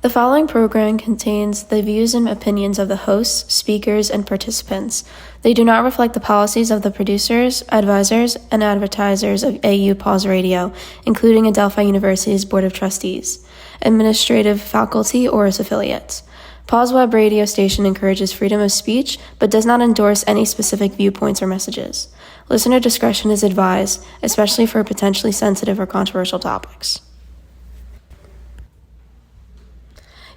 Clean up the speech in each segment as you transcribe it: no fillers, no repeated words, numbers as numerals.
The following program contains the views and opinions of the hosts, speakers, and participants. They do not reflect the policies of the producers, advisors, and advertisers of AU Paws Radio, including Adelphi University's Board of Trustees, administrative faculty, or its affiliates. Paws Web radio station encourages freedom of speech, but does not endorse any specific viewpoints or messages. Listener discretion is advised, especially for potentially sensitive or controversial topics.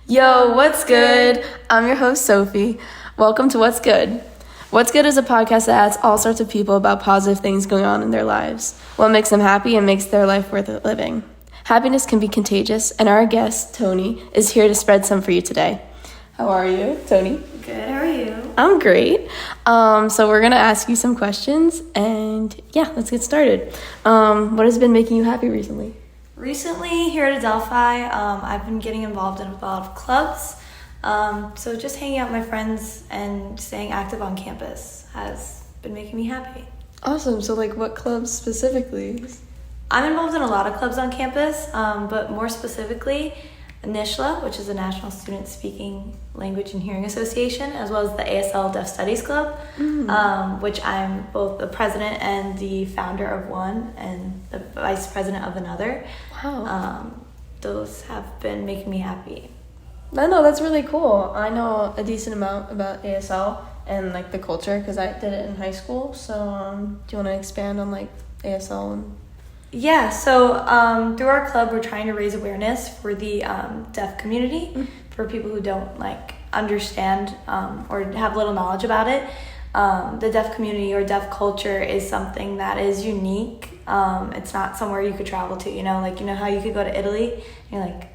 Yo, what's good? I'm your host, Sophie. Welcome to What's Good. What's Good is a podcast that asks all sorts of people about positive things going on in their lives, what makes them happy and makes their life worth living. Happiness can be contagious, and our guest, Toni, is here to spread some for you today. How are you, Toni? Good, how are you? I'm great. So we're going to ask you some questions, and yeah, let's get started. What has been making you happy recently? Recently, here at Adelphi, I've been getting involved in a lot of clubs. So just hanging out with my friends and staying active on campus has been making me happy. Awesome. So what clubs specifically? I'm involved in a lot of clubs on campus, but more specifically, NSHLA, which is the National Student Speaking Language and Hearing Association, as well as the ASL Deaf Studies Club, which I'm both the president and the founder of one and the vice president of another. Wow. Those have been making me happy. I know, that's really cool. I know a decent amount about ASL and the culture because I did it in high school. So do you want to expand on ASL and... Yeah, so through our club, we're trying to raise awareness for the deaf community, for people who don't understand or have little knowledge about it. The deaf community or deaf culture is something that is unique. It's not somewhere you could travel to, you know how you could go to Italy, and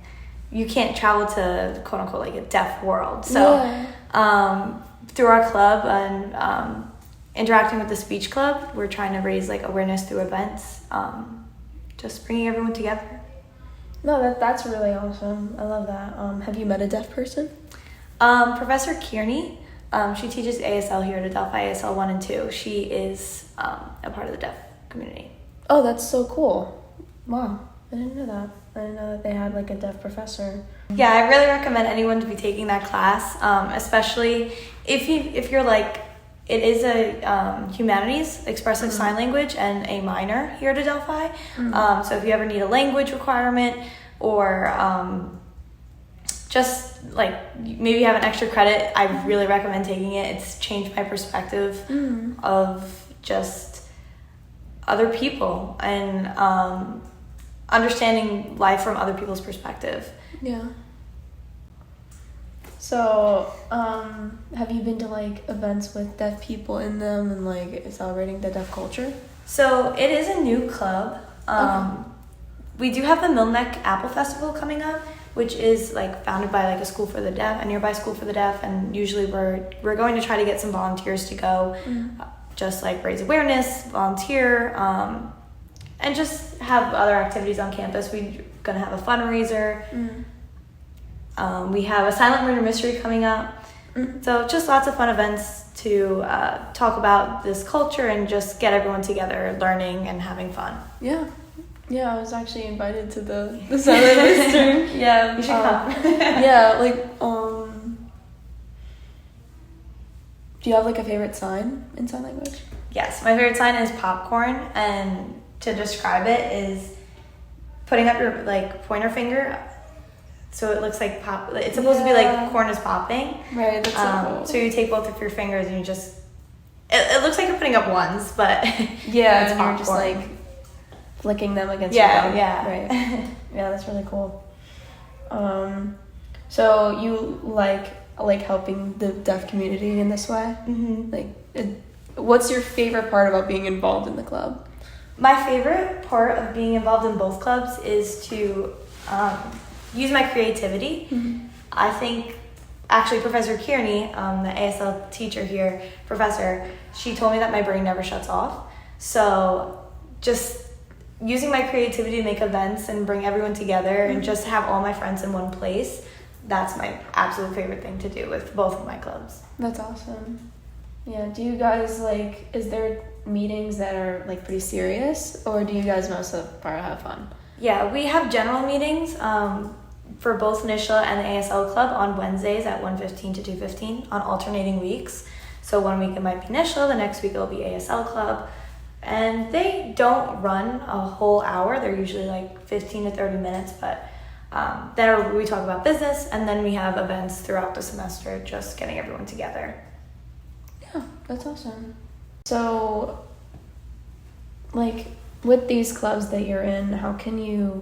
you can't travel to quote unquote a deaf world. So through our club and interacting with the speech club, we're trying to raise awareness through events. Just bringing everyone together. No, that's really awesome. I love that. Have you met a deaf person? Professor Kearney, she teaches ASL here at Adelphi, ASL 1 and 2. She is a part of the deaf community. Oh, that's so cool. Wow, I didn't know that. I didn't know that they had a deaf professor. Yeah, I really recommend anyone to be taking that class, especially if you're it is a humanities, expressive sign language, and a minor here at Adelphi. So if you ever need a language requirement or just maybe you have an extra credit, I really recommend taking it. It's changed my perspective of just other people and understanding life from other people's perspective. Yeah. So, have you been to events with deaf people in them and celebrating the deaf culture? So it is a new club. We do have the Millneck Apple Festival coming up, which is founded by a school for the deaf, a nearby school for the deaf, and usually we're going to try to get some volunteers to go, just raise awareness, volunteer, and just have other activities on campus. We're gonna have a fundraiser. We have a silent murder mystery coming up. So just lots of fun events to talk about this culture and just get everyone together learning and having fun. Yeah, I was actually invited to the silent mystery. Yeah, you should come. Yeah, do you have a favorite sign in sign language? Yes, my favorite sign is popcorn, and to describe it is putting up your pointer finger so it looks like pop. It's supposed to be corn is popping. Right, that's so cool. So you take both of your fingers and you just... It looks like you're putting up ones, but... Yeah, it's and popcorn. You're just flicking them against your thumb. Yeah. Right. Yeah, that's really cool. So you like helping the deaf community in this way? What's your favorite part about being involved in the club? My favorite part of being involved in both clubs is to use my creativity. I think, actually, Professor Kearney, the ASL teacher here, she told me that my brain never shuts off. So just using my creativity to make events and bring everyone together and just have all my friends in one place, that's my absolute favorite thing to do with both of my clubs. That's awesome. Yeah, do you guys is there meetings that are pretty serious, or do you guys most of the part have fun? Yeah, we have general meetings for both NISHLA and the ASL Club on Wednesdays at 1:15 to 2:15 on alternating weeks. So one week it might be NISHLA, the next week it'll be ASL Club. And they don't run a whole hour. They're usually like 15 to 30 minutes, but there we talk about business, and then we have events throughout the semester, just getting everyone together. Yeah, that's awesome. So, like, with these clubs that you're in, how do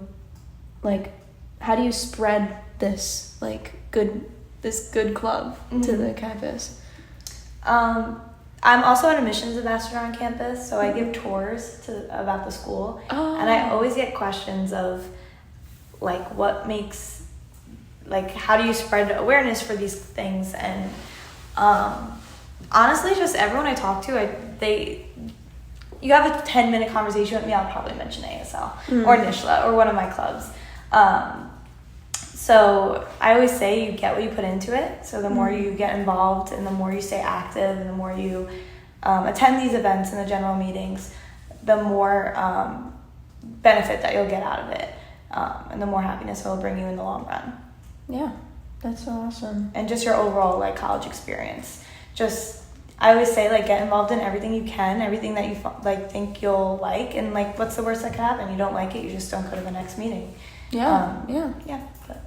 you spread this, like, good club to the campus? I'm also an admissions ambassador on campus, so I give tours about the school. Oh. And I always get questions of, like, what makes, like, how do you spread awareness for these things? And honestly, just everyone I talk to, you have a 10-minute conversation with me, I'll probably mention ASL or NISHLA or one of my clubs. So I always say you get what you put into it. So the more you get involved and the more you stay active and the more you attend these events and the general meetings, the more benefit that you'll get out of it, and the more happiness it will bring you in the long run. Yeah, that's so awesome. And just your overall, like, college experience. Just, I always say, like, get involved in everything you can, everything that you like think you'll like, and, like, what's the worst that could happen? You don't like it, you just don't go to the next meeting. Yeah. But.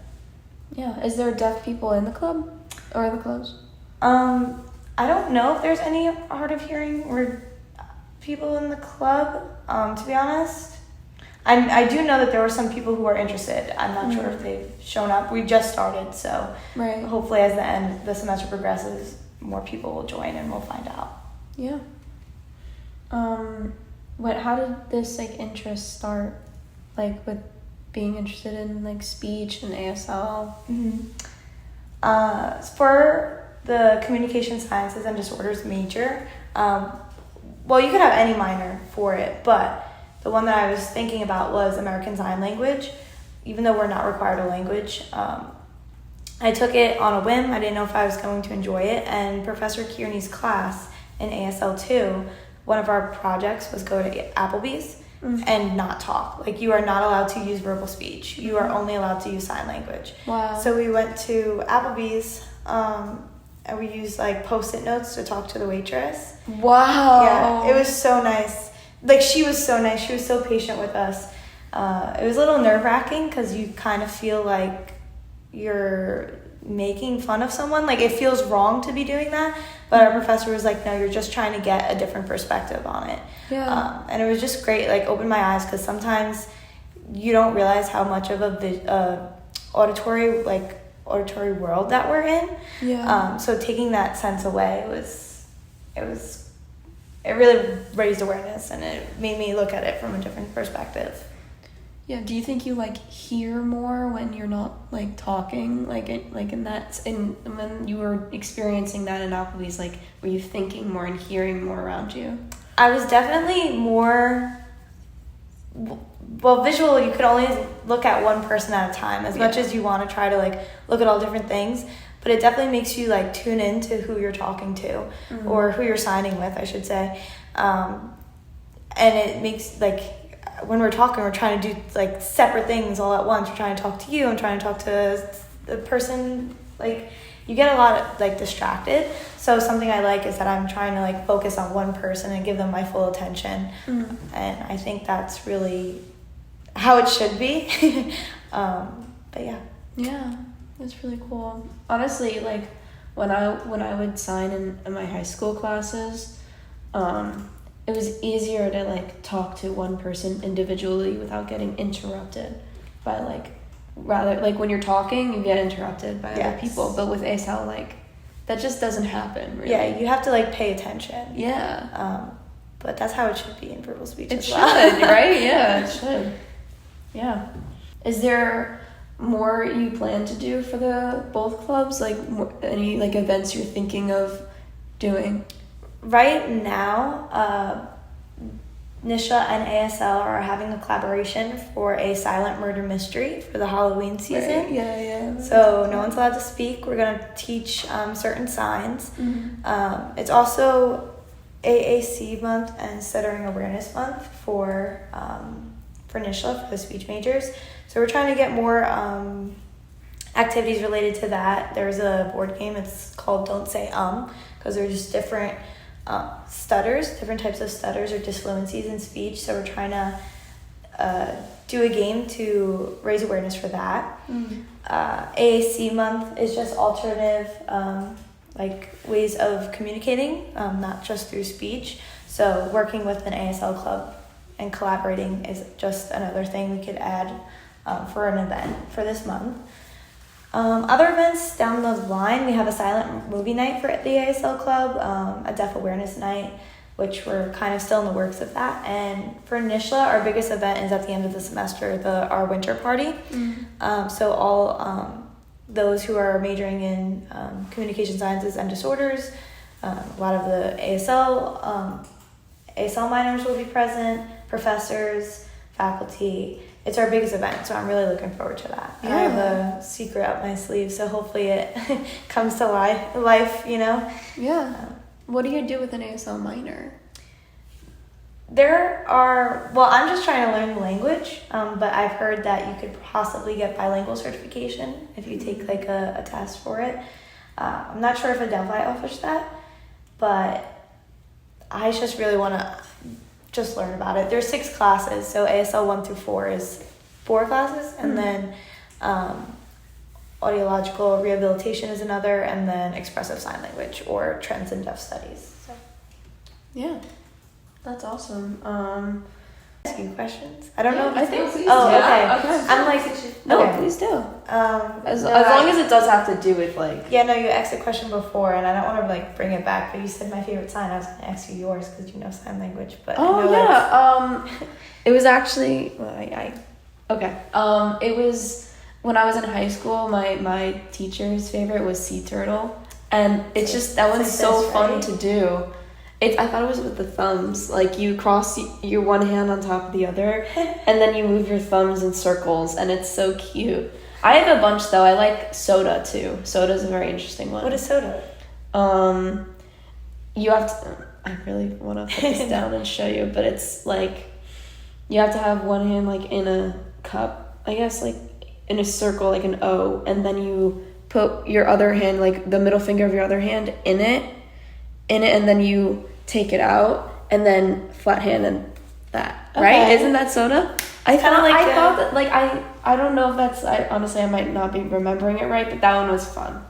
Yeah. Is there deaf people in the club or the clubs? I don't know if there's any hard of hearing or people in the club, to be honest. I do know that there were some people who are interested. I'm not sure if they've shown up. We just started, so hopefully as the semester progresses, more people will join and we'll find out. Yeah. How did this, like, interest start, like, with being interested in, like, speech and ASL? For the communication sciences and disorders major, well, you could have any minor for it, but the one that I was thinking about was American Sign Language, even though we're not required a language. I took it on a whim. I didn't know if I was going to enjoy it, and Professor Kearney's class in ASL2, one of our projects was go to Applebee's and not talk. Like, you are not allowed to use verbal speech. You are only allowed to use sign language. Wow. So we went to Applebee's, and we used, like, Post-it notes to talk to the waitress. Wow. Yeah, it was so nice. Like, she was so nice. She was so patient with us. It was a little nerve-wracking because you kind of feel like you're making fun of someone. Like, it feels wrong to be doing that. But our professor was like, no, you're just trying to get a different perspective on it. Yeah. And it was just great, like, opened my eyes, because sometimes you don't realize how much of a auditory world that we're in. Yeah. So taking that sense away it really raised awareness, and it made me look at it from a different perspective. Yeah. Do you think you, like, hear more when you're not, like, talking, when you were experiencing that in Applebee's, like, were you thinking more and hearing more around you? I was definitely more, well, visual. You could only look at one person at a time, as much as you want to try to, like, look at all different things. But it definitely makes you, like, tune in to who you're talking to, or who you're signing with, I should say. And it makes, like, when we're talking, we're trying to do, like, separate things all at once. We're trying to talk to you and trying to talk to the person. Like, you get a lot, like, distracted. So something I like is that I'm trying to, like, focus on one person and give them my full attention. And I think that's really how it should be. But yeah. Yeah, that's really cool. Honestly, like, when I would sign in my high school classes, it was easier to, like, talk to one person individually without getting interrupted by, like, rather, like, when you're talking, you get interrupted by other people. But with ASL, like, that just doesn't happen, really. Yeah, you have to, like, pay attention. Yeah. But that's how it should be in verbal speech as well. It should, right? Yeah, it should. Yeah. Is there more you plan to do for both clubs? Like, any, like, events you're thinking of doing? Right now, NISHLA and ASL are having a collaboration for a silent murder mystery for the Halloween season. Right. Yeah. So no one's allowed to speak. We're going to teach certain signs. It's also AAC month and Stuttering Awareness month for NISHLA, for the speech majors. So we're trying to get more activities related to that. There's a board game. It's called Don't Say because they're just different stutters, different types of stutters or disfluencies in speech. So we're trying to do a game to raise awareness for that. AAC month is just alternative like ways of communicating, not just through speech. So working with an ASL club and collaborating is just another thing we could add for an event for this month. Other events down the line, we have a silent movie night for the ASL club, a deaf awareness night, which we're kind of still in the works of that. And for NISHLA, our biggest event is at the end of the semester, our winter party. So all those who are majoring in communication sciences and disorders, a lot of the ASL minors will be present, professors, faculty. It's our biggest event, so I'm really looking forward to that. Yeah. I have a secret up my sleeve, so hopefully it comes to life, you know? Yeah. What do you do with an ASL minor? I'm just trying to learn the language, but I've heard that you could possibly get bilingual certification if you take like a test for it. I'm not sure if Adelphi offers that, but I just really want to just learn about it. There's 6 classes, so ASL 1 through 4 is 4 classes, and then audiological rehabilitation is another, and then expressive sign language or trends in deaf studies. So. Yeah, that's awesome. Ask you questions. I don't know. I think please. Oh, yeah. Okay. I'm like, no, okay. Please do. As long as it does have to do with like. Yeah, no, you asked a question before, and I don't want to like bring it back. But you said my favorite sign. I was going to ask you yours because you know sign language. But it was actually it was when I was in high school. My teacher's favorite was sea turtle, and it's just that one's so fun to do. I thought it was with the thumbs. Like you cross your one hand on top of the other, and then you move your thumbs in circles, and it's so cute. I have a bunch though. I like soda too. Soda's a very interesting one. What is soda? You have to. I really want to put this down and show you, but it's like you have to have one hand like in a cup, I guess, like in a circle, like an O, and then you put your other hand, like the middle finger of your other hand, in it, and then you take it out, and then flat hand and that. Okay. Right? Isn't that soda? I thought that like I don't know if that's. Honestly I might not be remembering it right, but that one was fun.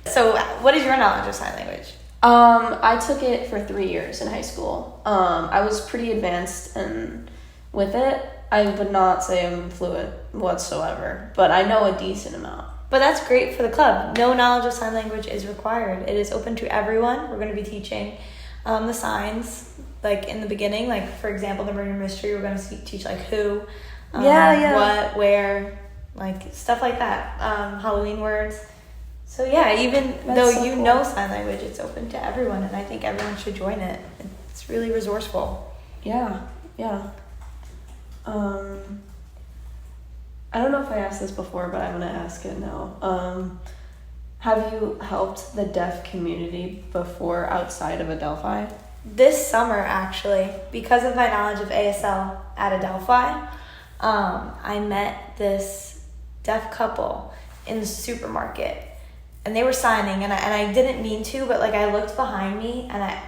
So, what is your knowledge of sign language? I took it for 3 years in high school. I was pretty advanced and with it. I would not say I'm fluent whatsoever, but I know a decent amount. But that's great for the club. No knowledge of sign language is required. It is open to everyone. We're going to be teaching the signs, like in the beginning, like for example, the murder mystery. We're going to teach like who, what, where, like stuff like that. Halloween words. So yeah, even though you know sign language, it's open to everyone, and I think everyone should join it. It's really resourceful. Yeah. I don't know if I asked this before, but I'm going to ask it now. Have you helped the deaf community before outside of Adelphi? This summer, actually, because of my knowledge of ASL at Adelphi, I met this deaf couple in the supermarket, and they were signing, and I didn't mean to, but like I looked behind me, and I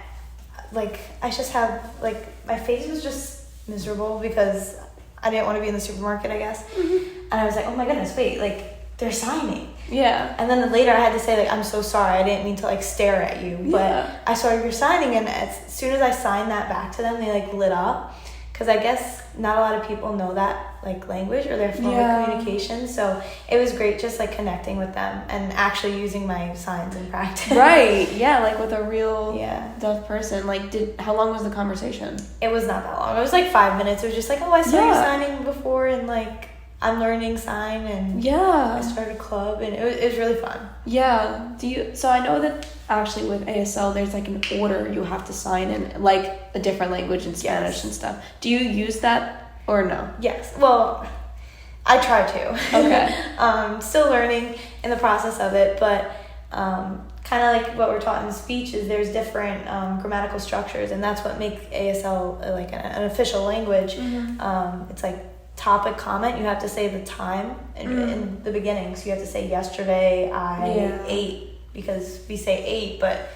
just have like my face was just miserable because I didn't want to be in the supermarket, I guess. And I was like, oh my goodness, wait, like they're signing. Yeah. And then later I had to say like, I'm so sorry, I didn't mean to like stare at you, but I saw you were signing, and as soon as I signed that back to them, they like lit up, because I guess not a lot of people know that like language or their form of communication. So it was great just like connecting with them and actually using my signs in practice. Right. Yeah, like with a real deaf person. Like how long was the conversation? It was not that long. It was like 5 minutes. It was just like, oh, I saw you signing before, and like I'm learning sign, and I started a club, and it was really fun. Yeah. So I know that actually with ASL there's like an order you have to sign in, like a different language in Spanish and stuff. Do you use that or no? Yes. Well, I try to. Okay. Still learning in the process of it, but kind of like what we're taught in speech is there's different grammatical structures, and that's what makes ASL like an official language. It's like topic comment, you have to say the time in the beginning. So you have to say, yesterday I ate, because we say ate, but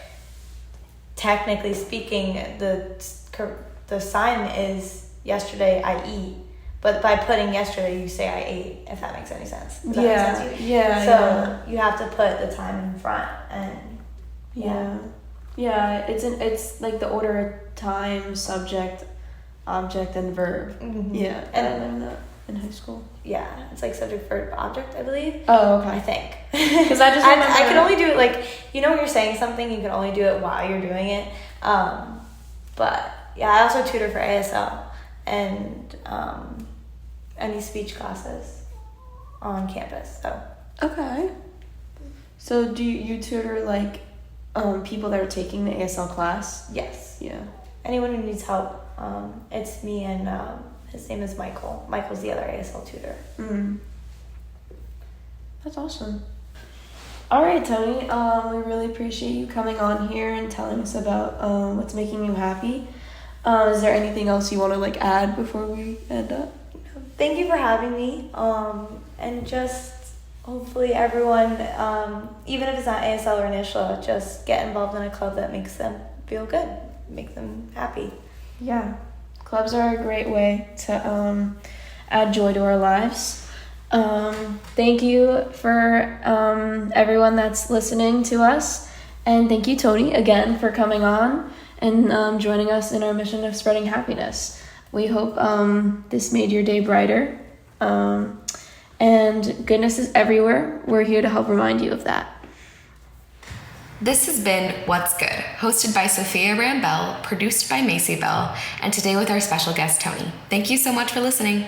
technically speaking, the sign is yesterday I eat. But by putting yesterday, you say I ate, if that makes any sense. Does that make sense to you? So you have to put the time in front, and it's like the order: time, subject, object, and verb. Yeah, and I learned that in high school. Yeah, it's like subject, verb, object, I believe. Oh, okay. I think. Because I just remember I can only do it, like, when you're saying something, you can only do it while you're doing it. But yeah, I also tutor for ASL and any speech classes on campus. So okay. So do you tutor like people that are taking the ASL class? Yes. Yeah. Anyone who needs help. It's me and his name is Michael. Michael's the other ASL tutor. That's awesome. All right, Toni. We really appreciate you coming on here and telling us about what's making you happy. Is there anything else you want to like add before we end up? Thank you for having me. And just hopefully everyone, even if it's not ASL or initial, just get involved in a club that makes them feel good, make them happy. Yeah, clubs are a great way to add joy to our lives. Thank you for everyone that's listening to us, and thank you, Toni, again for coming on and joining us in our mission of spreading happiness. We hope this made your day brighter, and goodness is everywhere. We're here to help remind you of that. This has been What's Good, hosted by Sophia Rambell, produced by Macy Bell, and today with our special guest, Toni. Thank you so much for listening.